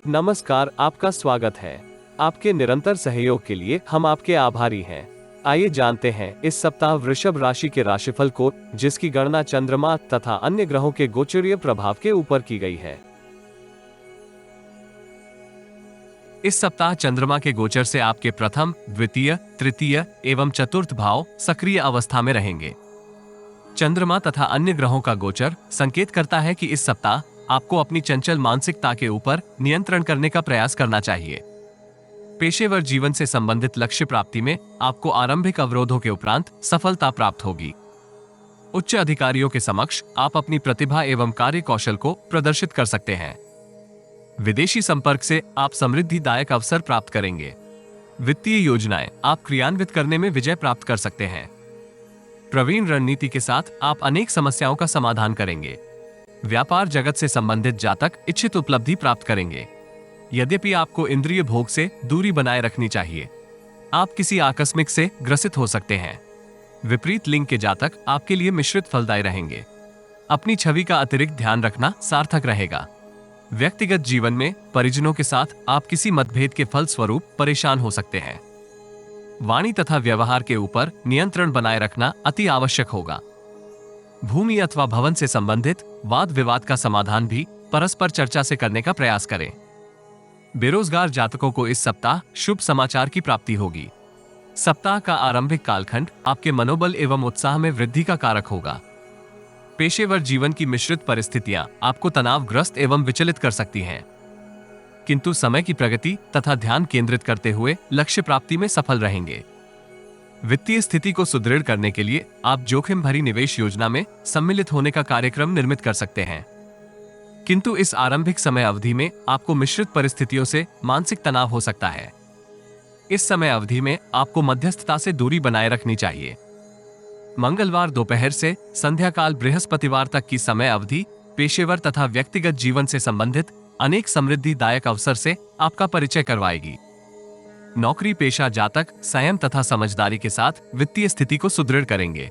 नमस्कार, आपका स्वागत है। आपके निरंतर सहयोग के लिए हम आपके आभारी हैं। आइए जानते हैं इस सप्ताह वृषभ राशि के राशिफल को, जिसकी गणना चंद्रमा तथा अन्य ग्रहों के गोचरीय प्रभाव के ऊपर की गई है। इस सप्ताह चंद्रमा के गोचर से आपके प्रथम, द्वितीय, तृतीय एवं चतुर्थ भाव सक्रिय अवस्था में रहेंगे। चंद्रमा तथा अन्य ग्रहों का गोचर संकेत करता है कि इस सप्ताह आपको अपनी चंचल मानसिकता के ऊपर नियंत्रण करने का प्रयास करना चाहिए। पेशेवर जीवन से संबंधित लक्ष्य प्राप्ति में आपको आरंभिक अवरोधों के उपरांत सफलता प्राप्त होगी। उच्च अधिकारियों के समक्ष आप अपनी प्रतिभा एवं कार्य कौशल को प्रदर्शित कर सकते हैं। विदेशी संपर्क से आप समृद्धिदायक अवसर प्राप्त करेंगे। वित्तीय योजनाएं आप क्रियान्वित करने में विजय प्राप्त कर सकते हैं। प्रवीण रणनीति के साथ आप अनेक समस्याओं का समाधान करेंगे। व्यापार जगत से संबंधित जातक इच्छित उपलब्धि प्राप्त करेंगे। यद्यपि आपको इंद्रिय भोग से दूरी बनाए रखनी चाहिए। आप किसी आकस्मिक से ग्रसित हो सकते हैं। विपरीत लिंग के जातक आपके लिए मिश्रित फलदायी रहेंगे। अपनी छवि का अतिरिक्त ध्यान रखना सार्थक रहेगा। व्यक्तिगत जीवन में परिजनों के साथ आप किसी मतभेद के फलस्वरूप परेशान हो सकते हैं। वाणी तथा व्यवहार के ऊपर नियंत्रण बनाए रखना अति आवश्यक होगा। भूमि अथवा भवन से संबंधित वाद विवाद का समाधान भी परस्पर चर्चा से करने का प्रयास करें। बेरोजगार जातकों को इस सप्ताह शुभ समाचार की प्राप्ति होगी। सप्ताह का आरंभिक कालखंड आपके मनोबल एवं उत्साह में वृद्धि का कारक होगा। पेशेवर जीवन की मिश्रित परिस्थितियां आपको तनावग्रस्त एवं विचलित कर सकती हैं, किंतु समय की प्रगति तथा ध्यान केंद्रित करते हुए लक्ष्य प्राप्ति में सफल रहेंगे। वित्तीय स्थिति को सुदृढ़ करने के लिए आप जोखिम भरी निवेश योजना में सम्मिलित होने का कार्यक्रम निर्मित कर सकते हैं, किंतु इस आरंभिक समय अवधि में आपको मिश्रित परिस्थितियों से मानसिक तनाव हो सकता है। इस समय अवधि में आपको मध्यस्थता से दूरी बनाए रखनी चाहिए। मंगलवार दोपहर से संध्या काल बृहस्पतिवार तक की समय अवधि पेशेवर तथा व्यक्तिगत जीवन से संबंधित अनेक समृद्धिदायक अवसर से आपका परिचय करवाएगी। नौकरी पेशा जातक संयम तथा समझदारी के साथ वित्तीय स्थिति को सुदृढ़ करेंगे।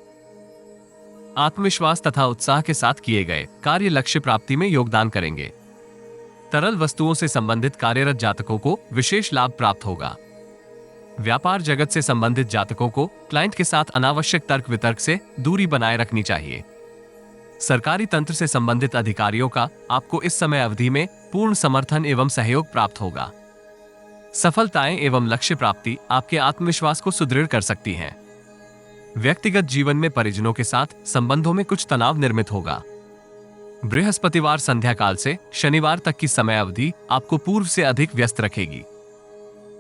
आत्मविश्वास तथा उत्साह के साथ किए गए कार्य लक्ष्य प्राप्ति में योगदान करेंगे। तरल वस्तुओं से संबंधित कार्यरत जातकों को विशेष लाभ प्राप्त होगा। व्यापार जगत से संबंधित जातकों को क्लाइंट के साथ अनावश्यक तर्क वितर्क से दूरी बनाए रखनी चाहिए। सरकारी तंत्र से संबंधित अधिकारियों का आपको इस समय अवधि में पूर्ण समर्थन एवं सहयोग प्राप्त होगा। सफलताएं एवं लक्ष्य प्राप्ति आपके आत्मविश्वास को सुदृढ़ कर सकती हैं। व्यक्तिगत जीवन में परिजनों के साथ संबंधों में कुछ तनाव निर्मित होगा। बृहस्पतिवार संध्या काल से शनिवार तक की समय अवधि आपको पूर्व से अधिक व्यस्त रखेगी।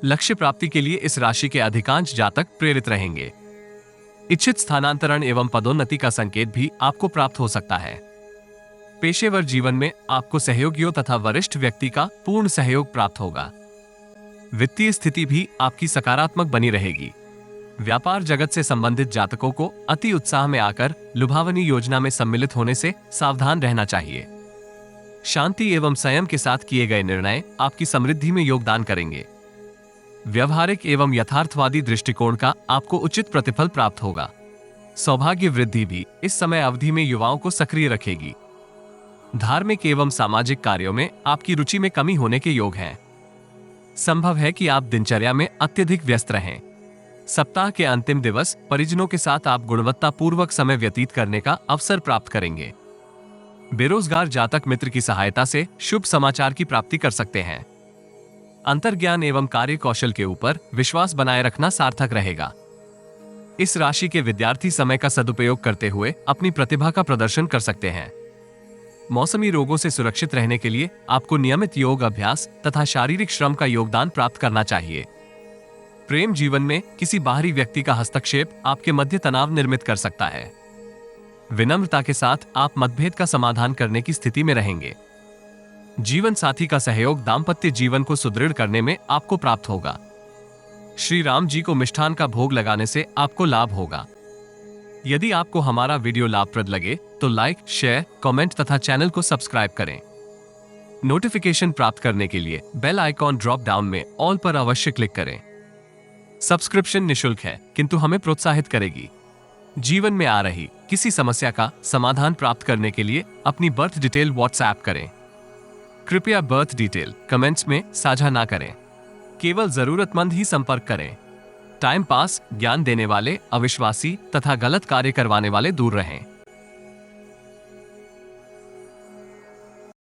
लक्ष्य प्राप्ति के लिए इस राशि के अधिकांश जातक प्रेरित रहेंगे। इच्छित स्थानांतरण एवं पदोन्नति का संकेत भी आपको प्राप्त हो सकता है। पेशेवर जीवन में आपको सहयोगियों तथा वरिष्ठ व्यक्ति का पूर्ण सहयोग प्राप्त होगा। वित्तीय स्थिति भी आपकी सकारात्मक बनी रहेगी। व्यापार जगत से संबंधित जातकों को अति उत्साह में आकर लुभावनी योजना में सम्मिलित होने से सावधान रहना चाहिए। शांति एवं संयम के साथ किए गए निर्णय आपकी समृद्धि में योगदान करेंगे। व्यवहारिक एवं यथार्थवादी दृष्टिकोण का आपको उचित प्रतिफल प्राप्त होगा। सौभाग्य वृद्धि भी इस समय अवधि में युवाओं को सक्रिय रखेगी। धार्मिक एवं सामाजिक कार्यों में आपकी रुचि में कमी होने के योग हैं। संभव है कि आप दिनचर्या में अत्यधिक व्यस्त रहें। सप्ताह के अंतिम दिवस परिजनों के साथ आप गुणवत्तापूर्वक समय व्यतीत करने का अवसर प्राप्त करेंगे। बेरोजगार जातक मित्र की सहायता से शुभ समाचार की प्राप्ति कर सकते हैं। अंतर्ज्ञान एवं कार्य कौशल के ऊपर विश्वास बनाए रखना सार्थक रहेगा। इस राशि के विद्यार्थी समय का सदुपयोग करते हुए अपनी प्रतिभा का प्रदर्शन कर सकते हैं। मौसमी रोगों से सुरक्षित रहने के लिए आपको नियमित योग अभ्यास तथा शारीरिक श्रम का योगदान प्राप्त करना चाहिए। प्रेम जीवन में किसी बाहरी व्यक्ति का हस्तक्षेप आपके मध्य तनाव निर्मित कर सकता है। विनम्रता के साथ आप मतभेद का समाधान करने की स्थिति में रहेंगे। जीवन साथी का सहयोग दाम्पत्य जीवन को सुदृढ़ करने में आपको प्राप्त होगा। श्री राम जी को मिष्ठान का भोग लगाने से आपको लाभ होगा। यदि आपको हमारा वीडियो लाभप्रद लगे तो लाइक, शेयर, कमेंट तथा चैनल को सब्सक्राइब करें। नोटिफिकेशन प्राप्त करने के लिए बेल आइकॉन ड्रॉप डाउन में ऑल पर अवश्य क्लिक करें। सब्सक्रिप्शन निशुल्क है, किंतु हमें प्रोत्साहित करेगी। जीवन में आ रही किसी समस्या का समाधान प्राप्त करने के लिए अपनी बर्थ डिटेल व्हाट्सएप करें। कृपया बर्थ डिटेल कमेंट्स में साझा ना करें। केवल जरूरतमंद ही संपर्क करें। टाइम पास, ज्ञान देने वाले, अविश्वासी तथा गलत कार्य करवाने वाले दूर रहें।